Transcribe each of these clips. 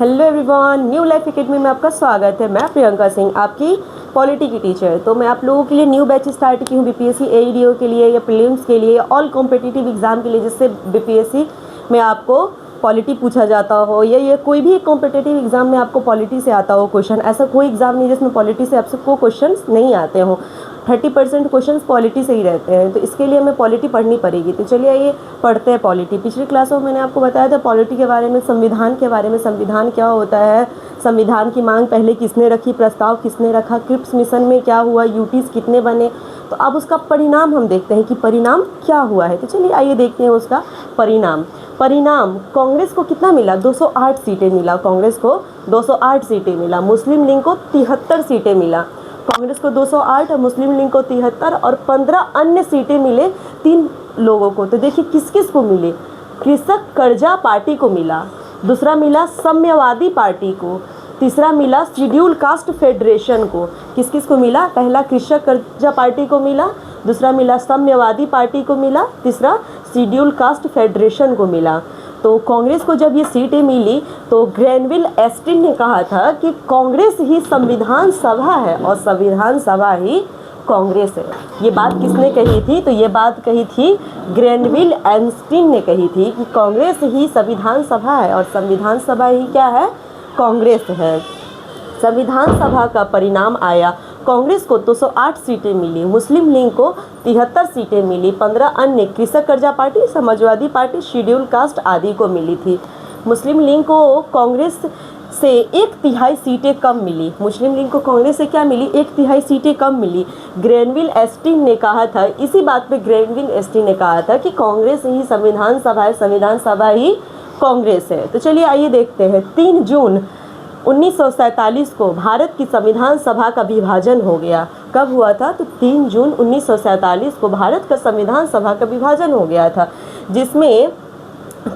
Hello everyone, new life academy में आपका स्वागत है। मैं प्रियंका सिंह, आपकी पॉलिटी की टीचर। तो मैं आप लोगों के लिए न्यू बैच स्टार्ट की हूँ बीपीएससी एईडीओ के लिए या प्रीलिम्स के लिए, ऑल कॉम्पिटिटिव एग्जाम के लिए, जिससे बीपीएससी में आपको पॉलिटी पूछा जाता हो या ये कोई भी कॉम्पिटिटिव एग्जाम में आपको पॉलिटी से आता हो क्वेश्चन। ऐसा कोई एग्जाम नहीं जिसमें पॉलिटी से आपको क्वेश्चन नहीं आते हों। 30% क्वेश्चन पॉलिटी से ही रहते हैं, तो इसके लिए हमें पॉलिटी पढ़नी पड़ेगी। तो चलिए आइए पढ़ते हैं पॉलिटी। पिछली क्लासों में मैंने आपको बताया था पॉलिटी के बारे में, संविधान के बारे में, संविधान क्या होता है, संविधान की मांग पहले किसने रखी, प्रस्ताव किसने रखा, क्रिप्स मिशन में क्या हुआ, यूटीज कितने बने। तो अब उसका परिणाम हम देखते हैं कि परिणाम क्या हुआ है। तो चलिए आइए देखते हैं उसका परिणाम। कांग्रेस को कितना मिला? 208 सीटें मिला। कांग्रेस को 208 सीटें मिला। मुस्लिम लीग को 73 सीटें मिला। कांग्रेस को 208 और मुस्लिम लीग को 73 और 15 अन्य सीटें मिले 3 लोगों को। तो देखिए किस किस को मिले। कृषक कर्जा पार्टी को मिला, दूसरा मिला साम्यवादी पार्टी को, तीसरा मिला शेड्यूल कास्ट फेडरेशन को। किस किस को मिला? पहला कृषक कर्जा पार्टी को मिला, दूसरा मिला साम्यवादी पार्टी को मिला, तीसरा शेड्यूल कास्ट फेडरेशन को मिला। तो कांग्रेस को जब ये सीटें मिली तो ग्रैनविल एस्टिन ने कहा था कि कांग्रेस ही संविधान सभा है और संविधान सभा ही कांग्रेस है। ये बात किसने कही थी? तो ये बात कही थी ग्रैनविल एस्टिन ने कही थी कि कांग्रेस ही संविधान सभा है और संविधान सभा ही क्या है? कांग्रेस है। संविधान सभा का परिणाम आया, कांग्रेस को 208 सीटें मिली, मुस्लिम लीग को 73 सीटें मिली, 15 अन्य कृषक कर्जा party, Samajwadi party, schedule caste आदि को मिली थी। मुस्लिम लीग को कांग्रेस से 1/3 सीटें कम मिली। मुस्लिम लीग को कांग्रेस से क्या मिली? 1/3 सीटें कम मिली। ग्रैनविल एस्टिन ने कहा था, इसी बात पे ग्रैनविल एस्टिन ने कहा था कि कांग्रेस ही संविधान सभा है, संविधान सभा ही कांग्रेस है। तो चलिए आइए देखते हैं। 3 जून 1947 को भारत की संविधान सभा का विभाजन हो गया। कब हुआ था? तो 3 जून 1947 को भारत का संविधान सभा का विभाजन हो गया था, जिसमें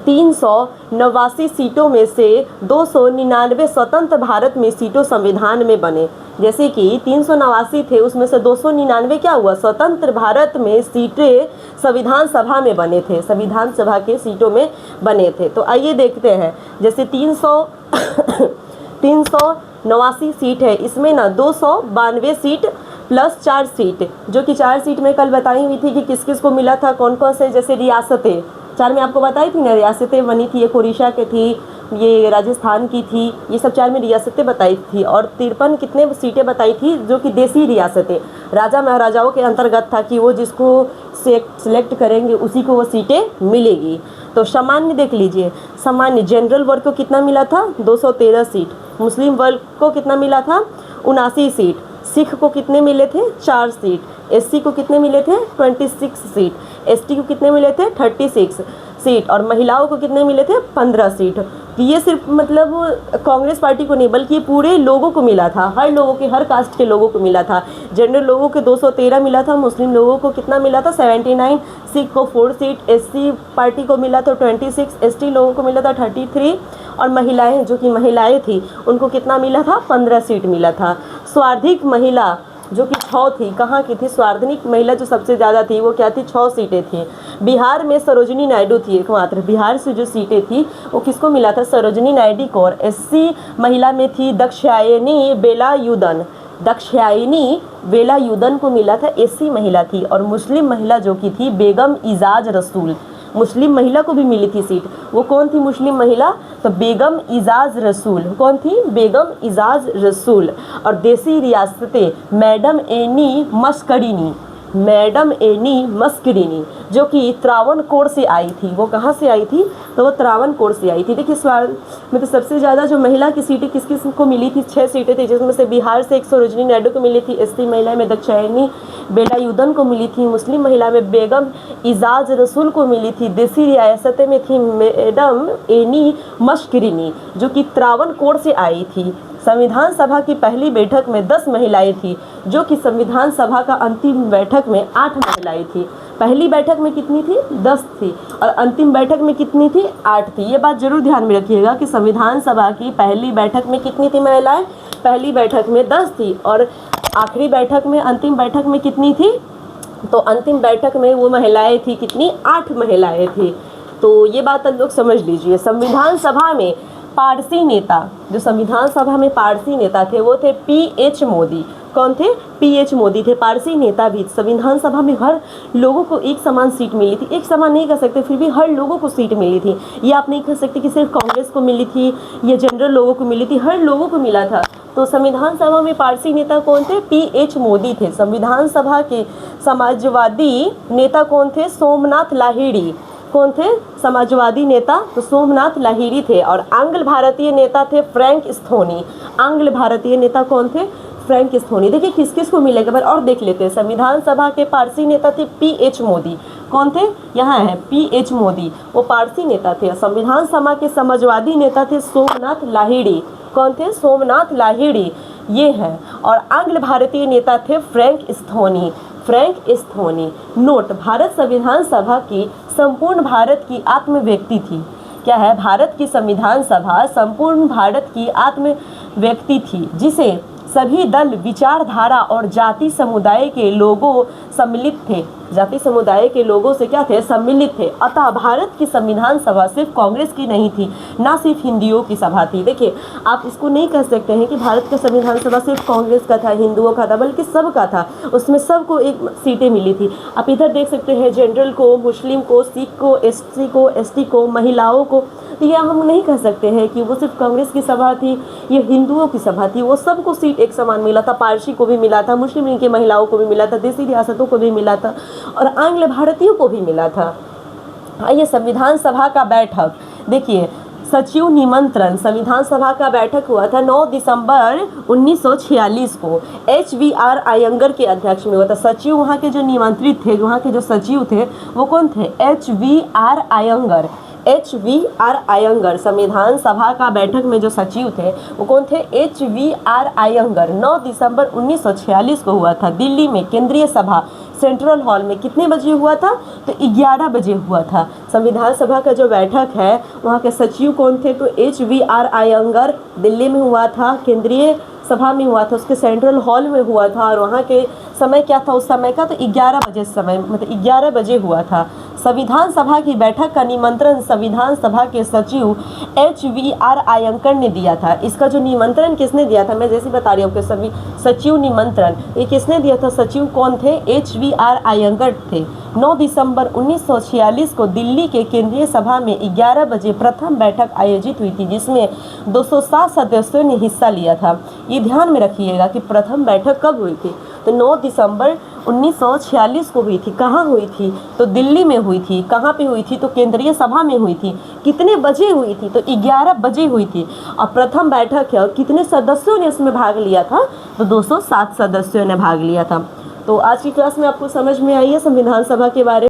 389 सीटों में से 299 स्वतंत्र भारत में सीटों संविधान में बने। जैसे कि 389 थे, उसमें से 299 क्या हुआ? स्वतंत्र भारत में सीटें संविधान सभा में बने थे, संविधान सभा के सीटों में बने थे। तो आइए देखते हैं। जैसे 389 सीट है, इसमें ना 292 सीट प्लस 4 सीट, जो कि 4 सीट में कल बताई हुई थी कि किस किस को मिला था, कौन कौन से। जैसे रियासतें 4 में आपको बताई थी ना, रियासतें बनी थी। एक उड़ीसा की थी, ये राजस्थान की थी, ये सब 4 में रियासतें बताई थी। और 53 कितने सीटें बताई थी, जो कि देसी रियासतें, राजा महाराजाओं के अंतर्गत था कि वो जिसको सेलेक्ट करेंगे उसी को वो सीटें मिलेगी। तो सामान्य देख लीजिए, सामान्य जनरल वर्ग को कितना मिला था? 213 सीट। मुस्लिम वर्ग को कितना मिला था? 79 सीट। सिख को कितने मिले थे? 4 सीट। एससी को कितने मिले थे? 26 सीट। एसटी को कितने मिले थे? 36 सीट। और महिलाओं को कितने मिले थे? 15 सीट। तो ये सिर्फ मतलब कांग्रेस पार्टी को नहीं, बल्कि पूरे लोगों को मिला था, हर लोगों के, हर कास्ट के लोगों को मिला था। जनरल लोगों को 213 मिला था, मुस्लिम लोगों को कितना मिला था? 79, सिख को 4 सीट, एससी पार्टी को मिला था 26, एसटी लोगों को मिला था 33, और महिलाएं, जो कि महिलाएं थी, उनको कितना मिला था? 15 सीट मिला था। स्वार्थिक महिला जो कि 6 थी, कहाँ की थी? स्वार्थिक महिला जो सबसे ज़्यादा थी वो क्या थी? 6 सीटें थी। बिहार में सरोजिनी नायडू थी एकमात्र, बिहार से जो सीटें थी वो किसको मिला था? सरोजिनी नायडू को। और एससी महिला में थी दाक्षायणी वेलायुधन को मिला था, एससी महिला थी। और मुस्लिम महिला जो की थी बेगम इजाज रसूल, मुस्लिम महिला को भी मिली थी सीट। वो कौन थी मुस्लिम महिला? तो बेगम इजाज रसूल। कौन थी? बेगम इजाज रसूल। और देसी रियासतें मैडम एनी मस्करीनी जो कि त्रावणकोर से आई थी। वो कहाँ से आई थी? तो वो त्रावणकोर से आई थी। देखिए में तो सबसे ज़्यादा जो महिला की सीटें किस किस को मिली थी? 6 सीटें थी, जिसमें से बिहार से एक सरोजिनी नायडू को मिली थी, एसटी महिला में दाक्षायणी वेलायुधन को मिली थी, मुस्लिम महिला में बेगम इजाज रसूल को मिली थी, देसी रियासतें में थी मैडम एनी मस्करीनी जो कि त्रावणकोर से आई थी। संविधान सभा की पहली बैठक में 10 महिलाएं थी, जो कि संविधान सभा का अंतिम बैठक में 8 महिलाएं थी। पहली बैठक में कितनी थी? 10 थी। और अंतिम बैठक में कितनी थी? 8 थी। ये बात जरूर ध्यान में रखिएगा कि संविधान सभा की पहली बैठक में कितनी थी महिलाएं? पहली बैठक में 10 थी। और आखिरी बैठक में, अंतिम बैठक में कितनी थी? तो अंतिम बैठक में वो महिलाएं थी कितनी? 8 महिलाएं थी। तो ये बात आप लोग समझ लीजिए। संविधान सभा में पारसी नेता, जो संविधान सभा में पारसी नेता थे वो थे पीएच मोदी। कौन थे? पीएच मोदी थे। पारसी नेता भी। संविधान सभा में हर लोगों को एक समान सीट मिली थी, एक समान नहीं कह सकते, फिर भी हर लोगों को सीट मिली थी। ये आप नहीं कह सकते कि सिर्फ कांग्रेस को मिली थी या जनरल लोगों को मिली थी, हर लोगों को मिला था। तो संविधान सभा में पारसी नेता कौन थे? पीएच मोदी थे। संविधान सभा के समाजवादी नेता कौन थे? सोमनाथ लाहिड़ी। कौन थे? समाजवादी नेता तो सोमनाथ लाहिड़ी थे। और आंग्ल भारतीय नेता थे फ्रैंक स्थोनी। आंग्ल भारतीय नेता कौन थे? फ्रैंक स्थोनी। देखिए किस किस को मिलेगा पर और देख लेते हैं। संविधान सभा के पारसी नेता थे पीएच मोदी। कौन थे? यहाँ है पीएच मोदी, वो पारसी नेता थे। संविधान सभा के समाजवादी नेता थे सोमनाथ लाहिड़ी। कौन थे? सोमनाथ लाहिड़ी, ये है। और आंग्ल भारतीय नेता थे फ्रैंक स्थोनी। फ्रैंक स्थोनी। नोट, भारत संविधान सभा की संपूर्ण भारत की आत्म व्यक्ति थी। क्या है? भारत की संविधान सभा संपूर्ण भारत की आत्म व्यक्ति थी, जिसे सभी दल, विचारधारा और जाति समुदाय के लोगों सम्मिलित थे। जाति समुदाय के लोगों से क्या थे? सम्मिलित थे। अतः भारत की संविधान सभा सिर्फ कांग्रेस की नहीं थी, ना सिर्फ हिंदुओं की सभा थी। देखिए आप इसको नहीं कह सकते हैं कि भारत का संविधान सभा सिर्फ कांग्रेस का था, हिंदुओं का था, बल्कि सबका था। उसमें सबको एक सीटें मिली थी। आप इधर देख सकते हैं जनरल को, मुस्लिम को, सिख को, एससी को, एसटी को, महिलाओं को। तो ये हम नहीं कह सकते हैं कि वो सिर्फ कांग्रेस की सभा थी, ये हिंदुओं की सभा थी। वो सबको सीट एक समान मिला था। पारसी को भी मिला था, मुस्लिम लीग की महिलाओं को भी मिला था, देसी रियासतों को भी मिला था और आंग्ल भारतीयों को भी मिला था। आइए संविधान सभा का बैठक देखिए। सचिव निमंत्रण। संविधान सभा का बैठक हुआ था 9 दिसंबर 1946 को। HVR अयंगर के अध्यक्ष में हुआ था। सचिव वहाँ के जो निमंत्रित थे, वहाँ के जो सचिव थे वो कौन थे? HVR अयंगर। HVR अयंगर। संविधान सभा का बैठक में जो सचिव थे वो कौन थे? HVR अयंगर। 9 दिसंबर 1946 को हुआ था दिल्ली में केंद्रीय सभा सेंट्रल हॉल में। कितने बजे हुआ था? तो 11 बजे हुआ था। संविधान सभा का जो बैठक है वहाँ के सचिव कौन थे? तो HVR अयंगर। दिल्ली में हुआ था, केंद्रीय सभा में हुआ था, उसके सेंट्रल हॉल में हुआ था। और वहाँ के समय क्या था उस समय का? तो 11 बजे समय, मतलब 11 बजे हुआ था। संविधान सभा की बैठक का निमंत्रण संविधान सभा के सचिव HVR अयंगर ने दिया था। इसका जो निमंत्रण किसने दिया था? मैं जैसे बता रही हूँ कि सभी सचिव निमंत्रण ये किसने दिया था? सचिव कौन थे? HVR अयंगर थे। 9 दिसंबर 1946 को दिल्ली के केंद्रीय सभा में 11 बजे प्रथम बैठक आयोजित हुई थी, जिसमें 207 सदस्यों ने हिस्सा लिया था। ये ध्यान में रखिएगा कि प्रथम बैठक कब हुई थी? तो 9 दिसंबर 1946 को हुई थी। कहाँ हुई थी? तो दिल्ली में हुई थी। कहाँ पे हुई थी? तो केंद्रीय सभा में हुई थी। कितने बजे हुई थी? तो 11 बजे हुई थी। और प्रथम बैठक है और कितने सदस्यों ने इसमें भाग लिया था? तो 207 सदस्यों ने भाग लिया था। तो आज की क्लास में आपको समझ में आई है संविधान सभा के बारे में।